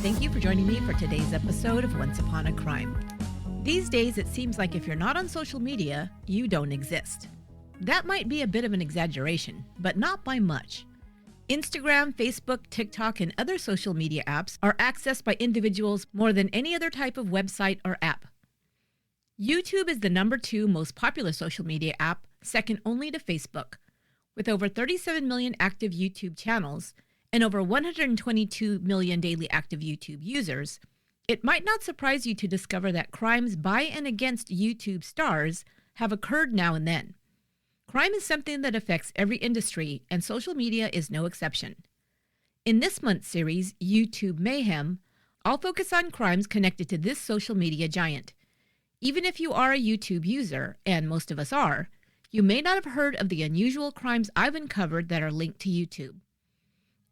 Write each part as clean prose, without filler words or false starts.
Thank you for joining me for today's episode of Once Upon a Crime. These days, it seems like if you're not on social media, you don't exist. That might be a bit of an exaggeration, but not by much. Instagram, Facebook, TikTok, and other social media apps are accessed by individuals more than any other type of website or app. YouTube is the number 2 most popular social media app, second only to Facebook. With over 37 million active YouTube channels and over 122 million daily active YouTube users, it might not surprise you to discover that crimes by and against YouTube stars have occurred now and then. Crime is something that affects every industry, and social media is no exception. In this month's series, YouTube Mayhem, I'll focus on crimes connected to this social media giant. Even if you are a YouTube user, and most of us are, you may not have heard of the unusual crimes I've uncovered that are linked to YouTube.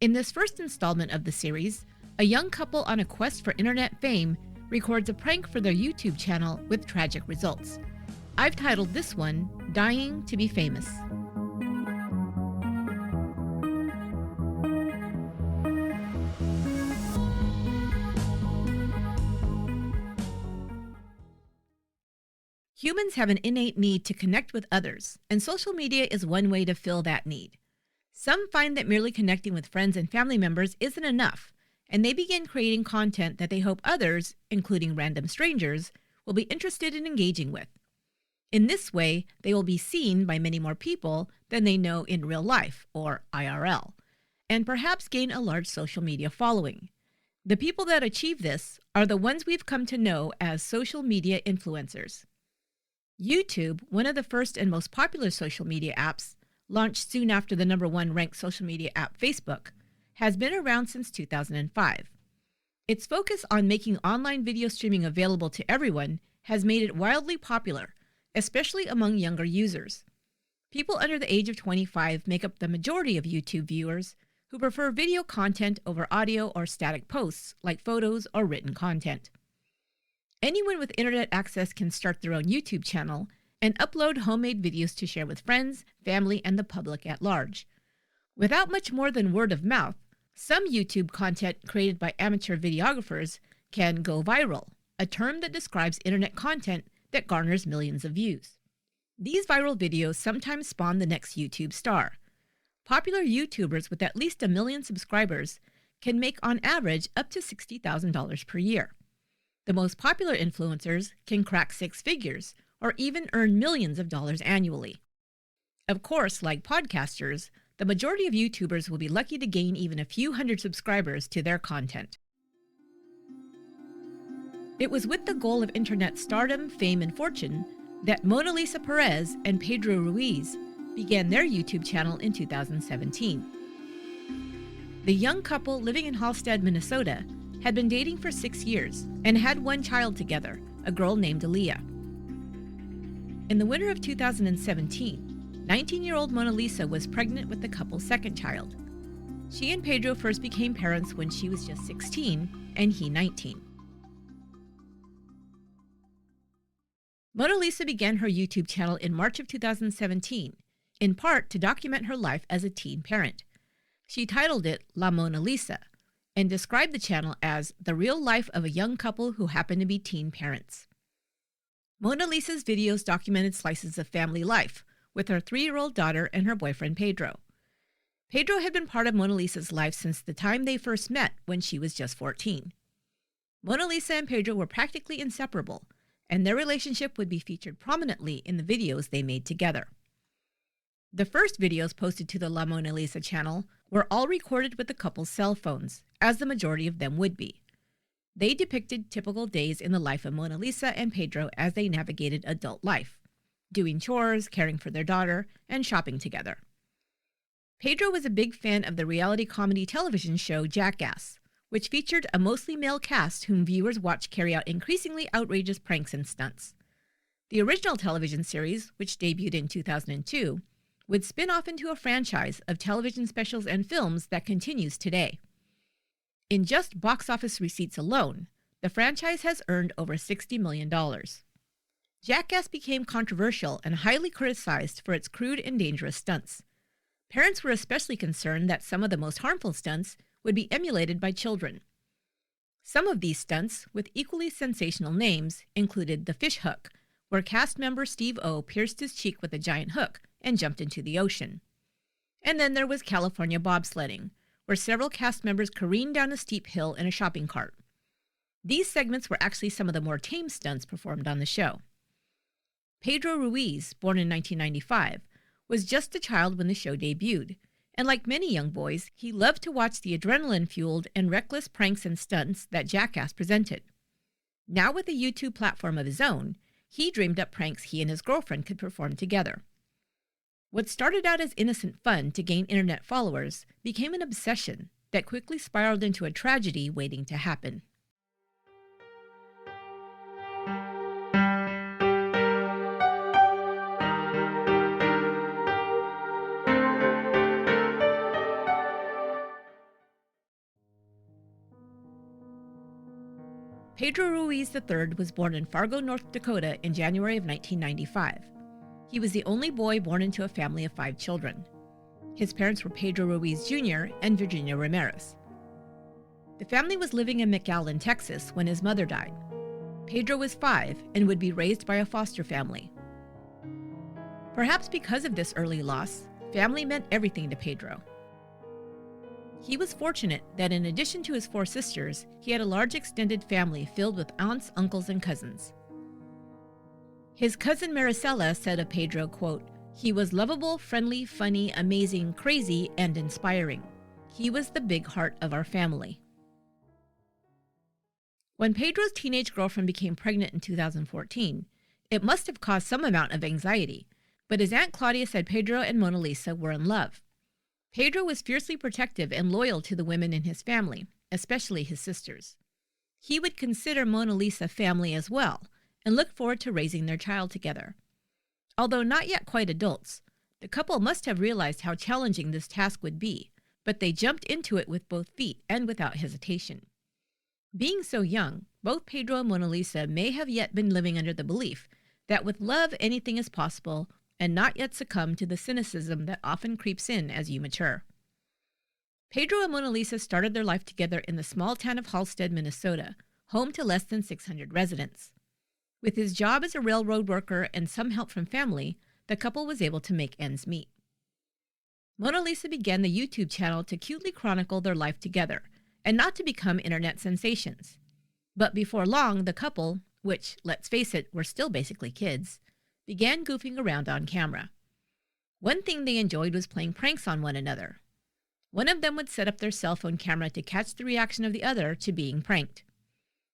In this first installment of the series, a young couple on a quest for internet fame records a prank for their YouTube channel with tragic results. I've titled this one, Dying to be Famous. Humans have an innate need to connect with others, and social media is one way to fill that need. Some find that merely connecting with friends and family members isn't enough, and they begin creating content that they hope others, including random strangers, will be interested in engaging with. In this way, they will be seen by many more people than they know in real life, or IRL, and perhaps gain a large social media following. The people that achieve this are the ones we've come to know as social media influencers. YouTube, one of the first and most popular social media apps, launched soon after the number 1 ranked social media app Facebook, has been around since 2005. Its focus on making online video streaming available to everyone has made it wildly popular, especially among younger users. People under the age of 25 make up the majority of YouTube viewers who prefer video content over audio or static posts like photos or written content. Anyone with internet access can start their own YouTube channel and upload homemade videos to share with friends, family, and the public at large. Without much more than word of mouth, some YouTube content created by amateur videographers can go viral, a term that describes internet content that garners millions of views. These viral videos sometimes spawn the next YouTube star. Popular YouTubers with at least 1 million subscribers can make on average up to $60,000 per year. The most popular influencers can crack 6 figures or even earn millions of dollars annually. Of course, like podcasters, the majority of YouTubers will be lucky to gain even a few hundred subscribers to their content. It was with the goal of internet stardom, fame, and fortune that Monalisa Perez and Pedro Ruiz began their YouTube channel in 2017. The young couple living in Halstead, Minnesota, had been dating for 6 years and had 1 child together, a girl named Aaliyah. In the winter of 2017, 19-year-old Monalisa was pregnant with the couple's second child. She and Pedro first became parents when she was just 16 and he 19. Monalisa began her YouTube channel in March of 2017, in part to document her life as a teen parent. She titled it La Monalisa and described the channel as the real life of a young couple who happen to be teen parents. Monalisa's videos documented slices of family life with her 3-year-old daughter and her boyfriend Pedro. Pedro had been part of Monalisa's life since the time they first met when she was just 14. Monalisa and Pedro were practically inseparable, and their relationship would be featured prominently in the videos they made together. The first videos posted to the La Monalisa channel were all recorded with the couple's cell phones, as the majority of them would be. They depicted typical days in the life of Monalisa and Pedro as they navigated adult life, doing chores, caring for their daughter, and shopping together. Pedro was a big fan of the reality comedy television show Jackass, which featured a mostly male cast whom viewers watched carry out increasingly outrageous pranks and stunts. The original television series, which debuted in 2002, would spin off into a franchise of television specials and films that continues today. In just box office receipts alone, the franchise has earned over $60 million. Jackass became controversial and highly criticized for its crude and dangerous stunts. Parents were especially concerned that some of the most harmful stunts would be emulated by children. Some of these stunts, with equally sensational names, included the fish hook, where cast member Steve O pierced his cheek with a giant hook and jumped into the ocean. And then there was California bobsledding, where several cast members careened down a steep hill in a shopping cart. These segments were actually some of the more tame stunts performed on the show. Pedro Ruiz, born in 1995, was just a child when the show debuted, and like many young boys, he loved to watch the adrenaline-fueled and reckless pranks and stunts that Jackass presented. Now with a YouTube platform of his own, he dreamed up pranks he and his girlfriend could perform together. What started out as innocent fun to gain internet followers became an obsession that quickly spiraled into a tragedy waiting to happen. Pedro Ruiz III was born in Fargo, North Dakota in January of 1995. He was the only boy born into a family of 5 children. His parents were Pedro Ruiz Jr. and Virginia Ramirez. The family was living in McAllen, Texas when his mother died. Pedro was 5 and would be raised by a foster family. Perhaps because of this early loss, family meant everything to Pedro. He was fortunate that in addition to his 4 sisters, he had a large extended family filled with aunts, uncles, and cousins. His cousin Maricela said of Pedro, quote, "He was lovable, friendly, funny, amazing, crazy, and inspiring. He was the big heart of our family." When Pedro's teenage girlfriend became pregnant in 2014, it must have caused some amount of anxiety, but his Aunt Claudia said Pedro and Monalisa were in love. Pedro was fiercely protective and loyal to the women in his family, especially his sisters. He would consider Monalisa family as well, and looked forward to raising their child together. Although not yet quite adults, the couple must have realized how challenging this task would be, but they jumped into it with both feet and without hesitation. Being so young, both Pedro and Monalisa may have yet been living under the belief that with love anything is possible and not yet succumb to the cynicism that often creeps in as you mature. Pedro and Monalisa started their life together in the small town of Halstead, Minnesota, home to less than 600 residents. With his job as a railroad worker and some help from family, the couple was able to make ends meet. Monalisa began the YouTube channel to cutely chronicle their life together, and not to become internet sensations. But before long, the couple, which, let's face it, were still basically kids, began goofing around on camera. One thing they enjoyed was playing pranks on one another. One of them would set up their cell phone camera to catch the reaction of the other to being pranked.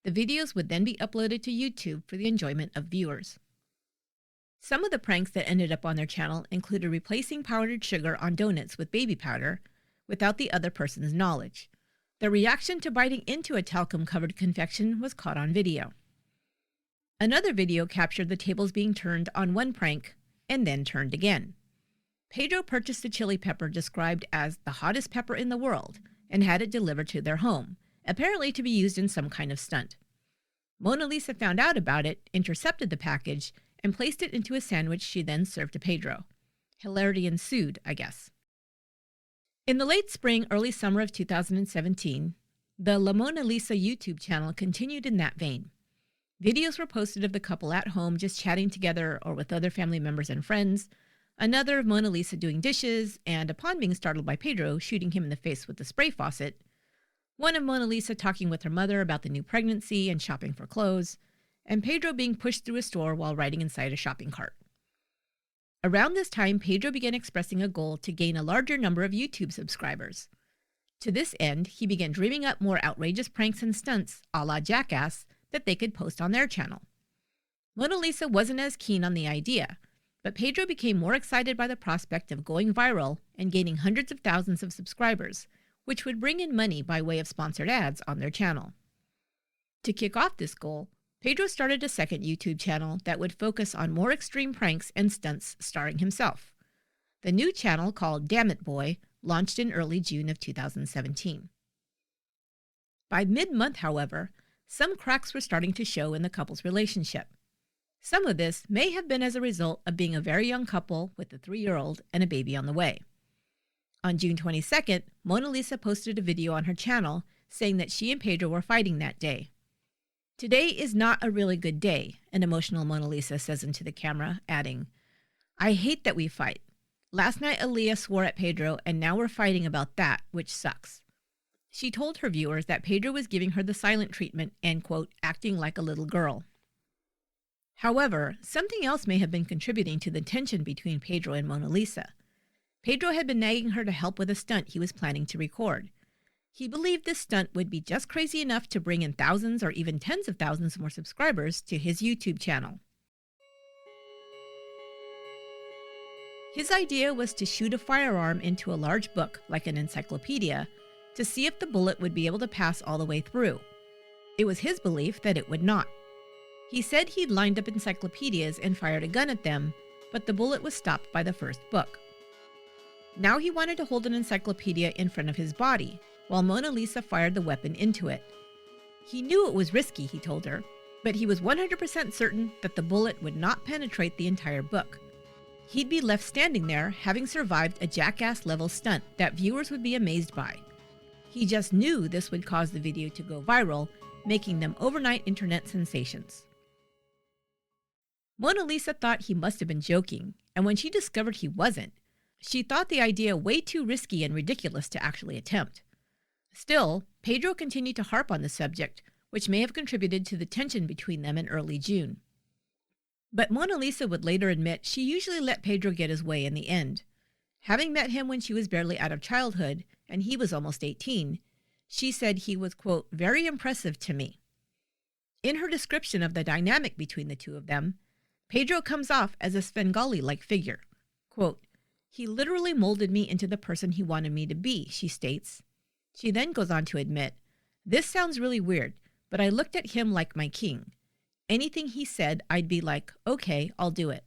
The videos would then be uploaded to YouTube for the enjoyment of viewers. Some of the pranks that ended up on their channel included replacing powdered sugar on donuts with baby powder without the other person's knowledge. The reaction to biting into a talcum-covered confection was caught on video. Another video captured the tables being turned on one prank and then turned again. Pedro purchased a chili pepper described as the hottest pepper in the world and had it delivered to their home, apparently to be used in some kind of stunt. Monalisa found out about it, intercepted the package, and placed it into a sandwich she then served to Pedro. Hilarity ensued, I guess. In the late spring, early summer of 2017, the La Monalisa YouTube channel continued in that vein. Videos were posted of the couple at home just chatting together or with other family members and friends, another of Monalisa doing dishes, and upon being startled by Pedro shooting him in the face with the spray faucet, one of Monalisa talking with her mother about the new pregnancy and shopping for clothes, and Pedro being pushed through a store while riding inside a shopping cart. Around this time, Pedro began expressing a goal to gain a larger number of YouTube subscribers. To this end, he began dreaming up more outrageous pranks and stunts, a la Jackass, that they could post on their channel. Monalisa wasn't as keen on the idea, but Pedro became more excited by the prospect of going viral and gaining hundreds of thousands of subscribers, which would bring in money by way of sponsored ads on their channel. To kick off this goal, Pedro started a second YouTube channel that would focus on more extreme pranks and stunts starring himself. The new channel, called Damn It Boy, launched in early June of 2017. By mid-month, however, some cracks were starting to show in the couple's relationship. Some of this may have been as a result of being a very young couple with a 3-year-old and a baby on the way. On June 22nd, Monalisa posted a video on her channel saying that she and Pedro were fighting that day. "Today is not a really good day," an emotional Monalisa says into the camera, adding, "I hate that we fight. Last night Aaliyah swore at Pedro and now we're fighting about that, which sucks." She told her viewers that Pedro was giving her the silent treatment and, quote, acting like a little girl. However, something else may have been contributing to the tension between Pedro and Monalisa. Pedro had been nagging her to help with a stunt he was planning to record. He believed this stunt would be just crazy enough to bring in thousands or even tens of thousands more subscribers to his YouTube channel. His idea was to shoot a firearm into a large book, like an encyclopedia, to see if the bullet would be able to pass all the way through. It was his belief that it would not. He said he'd lined up encyclopedias and fired a gun at them, but the bullet was stopped by the first book. Now he wanted to hold an encyclopedia in front of his body, while Monalisa fired the weapon into it. He knew it was risky, he told her, but he was 100% certain that the bullet would not penetrate the entire book. He'd be left standing there, having survived a jackass-level stunt that viewers would be amazed by. He just knew this would cause the video to go viral, making them overnight internet sensations. Monalisa thought he must have been joking, and when she discovered he wasn't, she thought the idea way too risky and ridiculous to actually attempt. Still, Pedro continued to harp on the subject, which may have contributed to the tension between them in early June. But Monalisa would later admit she usually let Pedro get his way in the end. Having met him when she was barely out of childhood, and he was almost 18, she said he was, quote, very impressive to me. In her description of the dynamic between the two of them, Pedro comes off as a Svengali-like figure. Quote, "He literally molded me into the person he wanted me to be," she states. She then goes on to admit, "This sounds really weird, but I looked at him like my king. Anything he said, I'd be like, okay, I'll do it."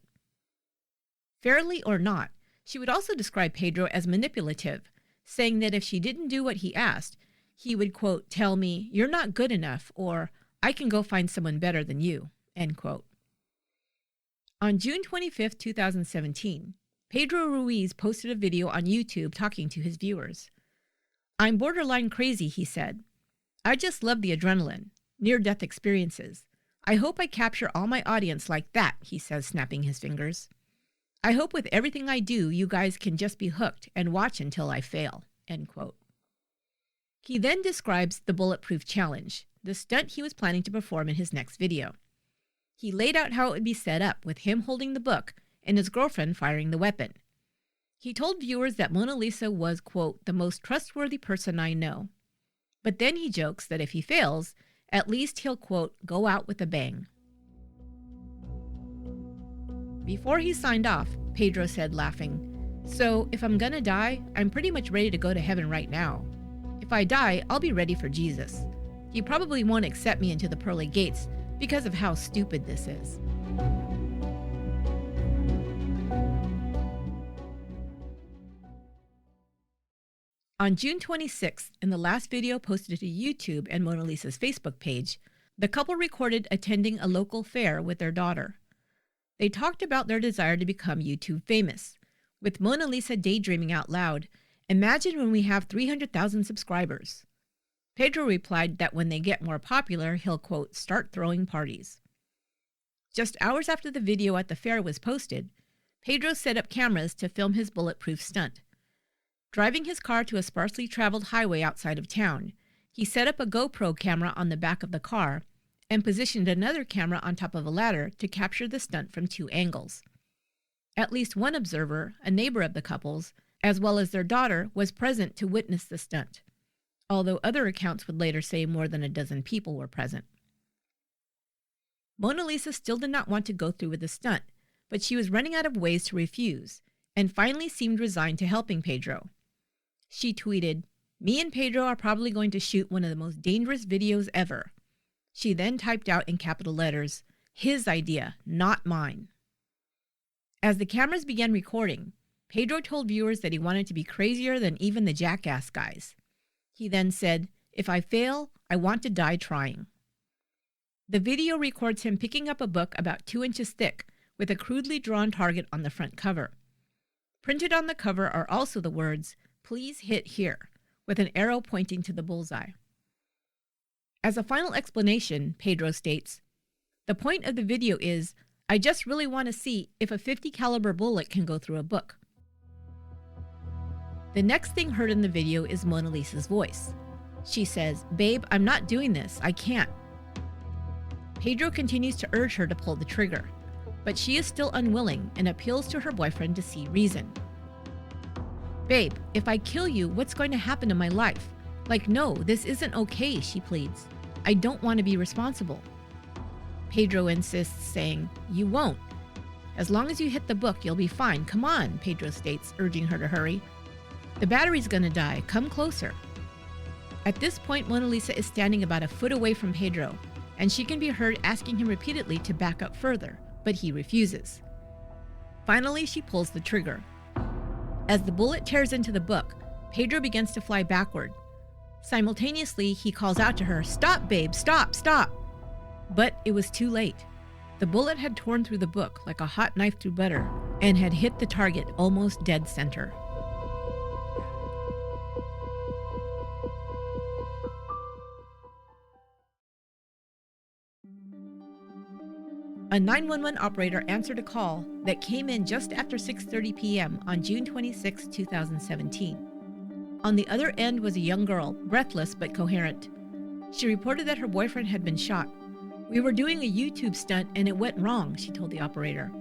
Fairly or not, she would also describe Pedro as manipulative, saying that if she didn't do what he asked, he would, quote, tell me, "You're not good enough," or "I can go find someone better than you," end quote. On June 25, 2017, Pedro Ruiz posted a video on YouTube talking to his viewers. "I'm borderline crazy," he said. "I just love the adrenaline, near-death experiences. I hope I capture all my audience like that," he says, snapping his fingers. "I hope with everything I do, you guys can just be hooked and watch until I fail," end quote. He then describes the Bulletproof Challenge, the stunt he was planning to perform in his next video. He laid out how it would be set up, with him holding the book and his girlfriend firing the weapon. He told viewers that Monalisa was, quote, "the most trustworthy person I know." But then he jokes that if he fails, at least he'll, quote, "go out with a bang." Before he signed off, Pedro said, laughing, "So if I'm gonna die, I'm pretty much ready to go to heaven right now. If I die, I'll be ready for Jesus. He probably won't accept me into the pearly gates because of how stupid this is." On June 26th, in the last video posted to YouTube and Monalisa's Facebook page, the couple recorded attending a local fair with their daughter. They talked about their desire to become YouTube famous, with Monalisa daydreaming out loud, "Imagine when we have 300,000 subscribers." Pedro replied that when they get more popular, he'll, quote, "start throwing parties." Just hours after the video at the fair was posted, Pedro set up cameras to film his bulletproof stunt. Driving his car to a sparsely traveled highway outside of town, he set up a GoPro camera on the back of the car and positioned another camera on top of a ladder to capture the stunt from two angles. At least one observer, a neighbor of the couple's, as well as their daughter, was present to witness the stunt, although other accounts would later say more than a dozen people were present. Monalisa still did not want to go through with the stunt, but she was running out of ways to refuse, and finally seemed resigned to helping Pedro. She tweeted, "Me and Pedro are probably going to shoot one of the most dangerous videos ever." She then typed out in capital letters, "His idea, not mine." As the cameras began recording, Pedro told viewers that he wanted to be crazier than even the jackass guys. He then said, "If I fail, I want to die trying." The video records him picking up a book about 2 inches thick with a crudely drawn target on the front cover. Printed on the cover are also the words, "Please hit here," with an arrow pointing to the bullseye. As a final explanation, Pedro states, "The point of the video is, I just really want to see if a .50 caliber bullet can go through a book." The next thing heard in the video is Monalisa's voice. She says, "Babe, I'm not doing this. I can't." Pedro continues to urge her to pull the trigger, but she is still unwilling and appeals to her boyfriend to see reason. "Babe, if I kill you, what's going to happen to my life? Like, no, this isn't okay," she pleads. "I don't want to be responsible." Pedro insists, saying, "You won't. As long as you hit the book, you'll be fine. Come on," Pedro states, urging her to hurry. "The battery's gonna die. Come closer." At this point, Monalisa is standing about a foot away from Pedro, and she can be heard asking him repeatedly to back up further, but he refuses. Finally, she pulls the trigger. As the bullet tears into the book, Pedro begins to fly backward. Simultaneously, he calls out to her, "Stop, babe, stop, stop!" But it was too late. The bullet had torn through the book like a hot knife through butter and had hit the target almost dead center. A 911 operator answered a call that came in just after 6:30 p.m. on June 26, 2017. On the other end was a young girl, breathless but coherent. She reported that her boyfriend had been shot. "We were doing a YouTube stunt and it went wrong," she told the operator.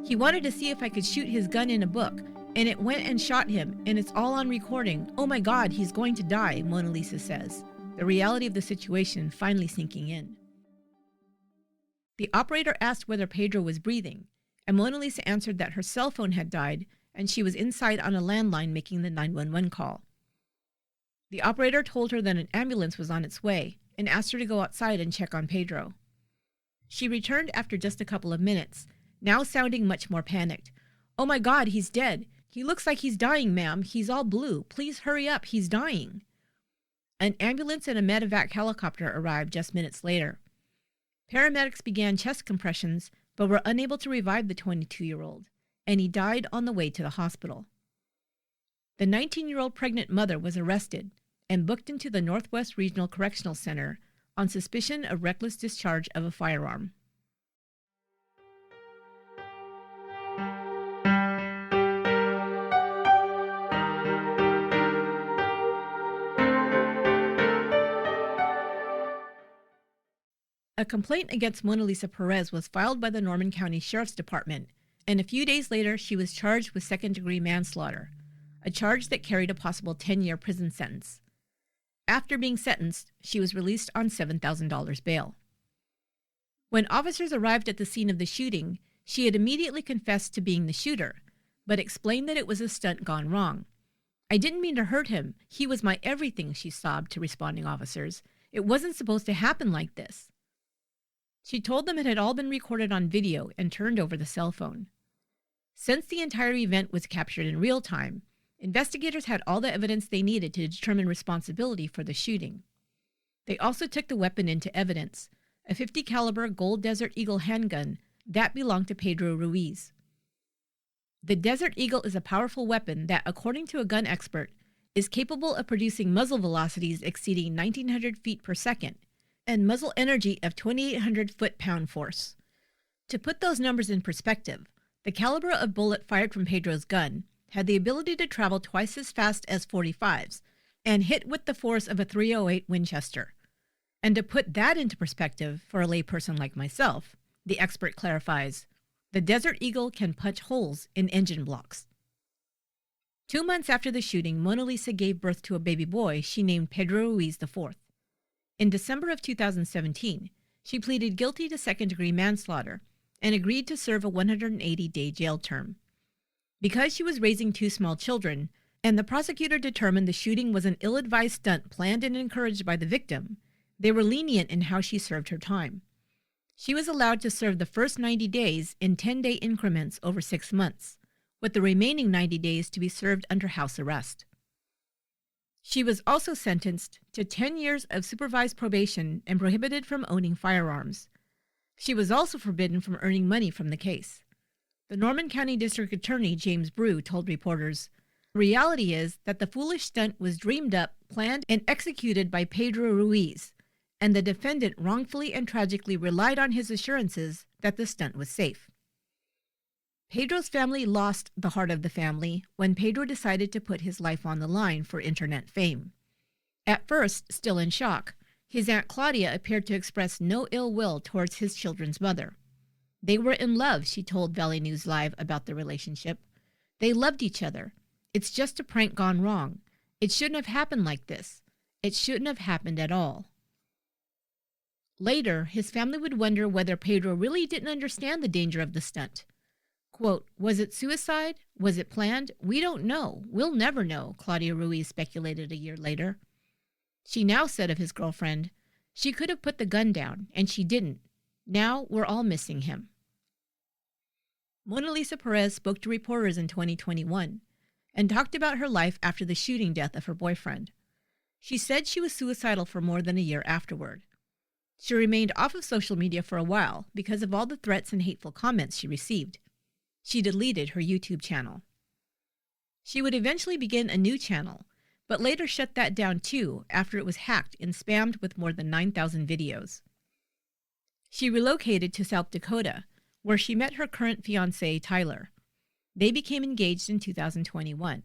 "He wanted to see if I could shoot his gun in a book, and it went and shot him, and it's all on recording. Oh my God, he's going to die," Monalisa says, the reality of the situation finally sinking in. The operator asked whether Pedro was breathing, and Monalisa answered that her cell phone had died and she was inside on a landline making the 911 call. The operator told her that an ambulance was on its way and asked her to go outside and check on Pedro. She returned after just a couple of minutes, now sounding much more panicked. "Oh my God, he's dead. He looks like he's dying, ma'am. He's all blue. Please hurry up. He's dying." An ambulance and a medevac helicopter arrived just minutes later. Paramedics began chest compressions, but were unable to revive the 22-year-old, and he died on the way to the hospital. The 19-year-old pregnant mother was arrested and booked into the Northwest Regional Correctional Center on suspicion of reckless discharge of a firearm. A complaint against Monalisa Perez was filed by the Norman County Sheriff's Department, and a few days later she was charged with second-degree manslaughter, a charge that carried a possible 10-year prison sentence. After being sentenced, she was released on $7,000 bail. When officers arrived at the scene of the shooting, she had immediately confessed to being the shooter, but explained that it was a stunt gone wrong. "I didn't mean to hurt him. He was my everything," she sobbed to responding officers. "It wasn't supposed to happen like this." She told them it had all been recorded on video and turned over the cell phone. Since the entire event was captured in real time, investigators had all the evidence they needed to determine responsibility for the shooting. They also took the weapon into evidence, a .50 caliber Gold Desert Eagle handgun that belonged to Pedro Ruiz. The Desert Eagle is a powerful weapon that, according to a gun expert, is capable of producing muzzle velocities exceeding 1,900 feet per second and muzzle energy of 2,800 foot-pound force. To put those numbers in perspective, the caliber of bullet fired from Pedro's gun had the ability to travel twice as fast as .45s and hit with the force of a .308 Winchester. And to put that into perspective for a layperson like myself, the expert clarifies, the Desert Eagle can punch holes in engine blocks. 2 months after the shooting, Monalisa gave birth to a baby boy she named Pedro Ruiz IV. In December of 2017, she pleaded guilty to second-degree manslaughter and agreed to serve a 180-day jail term. Because she was raising 2 small children, and the prosecutor determined the shooting was an ill-advised stunt planned and encouraged by the victim, they were lenient in how she served her time. She was allowed to serve the first 90 days in 10-day increments over 6 months, with the remaining 90 days to be served under house arrest. She was also sentenced to 10 years of supervised probation and prohibited from owning firearms. She was also forbidden from earning money from the case. The Norman County District Attorney James Brew told reporters, "The reality is that the foolish stunt was dreamed up, planned, and executed by Pedro Ruiz, and the defendant wrongfully and tragically relied on his assurances that the stunt was safe. Pedro's family lost the heart of the family when Pedro decided to put his life on the line for internet fame. At first, still in shock, his Aunt Claudia appeared to express no ill will towards his children's mother. They were in love, she told Valley News Live about the relationship. They loved each other. It's just a prank gone wrong. It shouldn't have happened like this. It shouldn't have happened at all. Later, his family would wonder whether Pedro really didn't understand the danger of the stunt. Quote, was it suicide? Was it planned? We don't know. We'll never know, Claudia Ruiz speculated a year later. She now said of his girlfriend, she could have put the gun down, and she didn't. Now we're all missing him. Monalisa Perez spoke to reporters in 2021 and talked about her life after the shooting death of her boyfriend. She said she was suicidal for more than a year afterward. She remained off of social media for a while because of all the threats and hateful comments she received. She deleted her YouTube channel. She would eventually begin a new channel, but later shut that down too after it was hacked and spammed with more than 9,000 videos. She relocated to South Dakota, where she met her current fiancé, Tyler. They became engaged in 2021.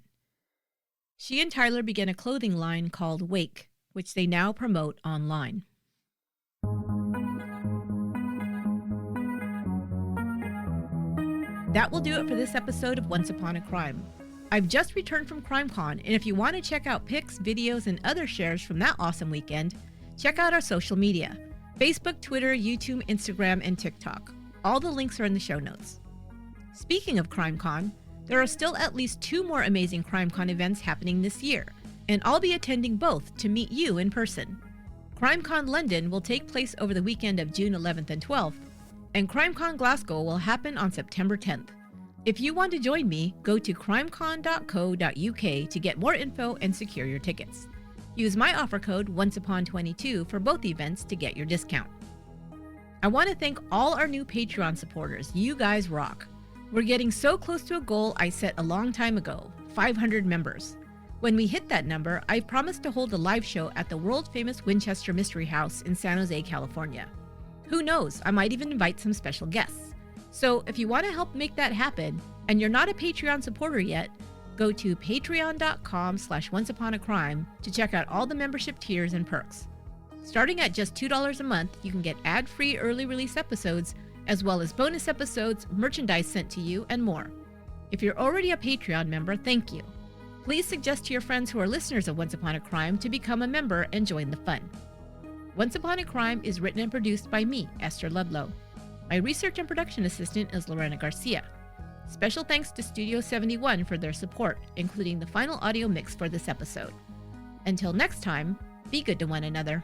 She and Tyler began a clothing line called Wake, which they now promote online. That will do it for this episode of Once Upon a Crime. I've just returned from CrimeCon, and if you want to check out pics, videos, and other shares from that awesome weekend, check out our social media: Facebook, Twitter, YouTube, Instagram, and TikTok. All the links are in the show notes. Speaking of CrimeCon, there are still at least 2 more amazing CrimeCon events happening this year, and I'll be attending both to meet you in person. CrimeCon London will take place over the weekend of June 11th and 12th, and CrimeCon Glasgow will happen on September 10th. If you want to join me, go to crimecon.co.uk to get more info and secure your tickets. Use my offer code ONCEUPON22 for both events to get your discount. I want to thank all our new Patreon supporters. You guys rock. We're getting so close to a goal I set a long time ago, 500 members. When we hit that number, I've promised to hold a live show at the world-famous Winchester Mystery House in San Jose, California. Who knows, I might even invite some special guests. So if you want to help make that happen, and you're not a Patreon supporter yet, go to patreon.com/onceupon-a-crime to check out all the membership tiers and perks. Starting at just $2 a month, you can get ad-free early release episodes, as well as bonus episodes, merchandise sent to you, and more. If you're already a Patreon member, thank you. Please suggest to your friends who are listeners of Once Upon a Crime to become a member and join the fun. Once Upon a Crime is written and produced by me, Esther Ludlow. My research and production assistant is Lorena Garcia. Special thanks to Studio 71 for their support, including the final audio mix for this episode. Until next time, be good to one another.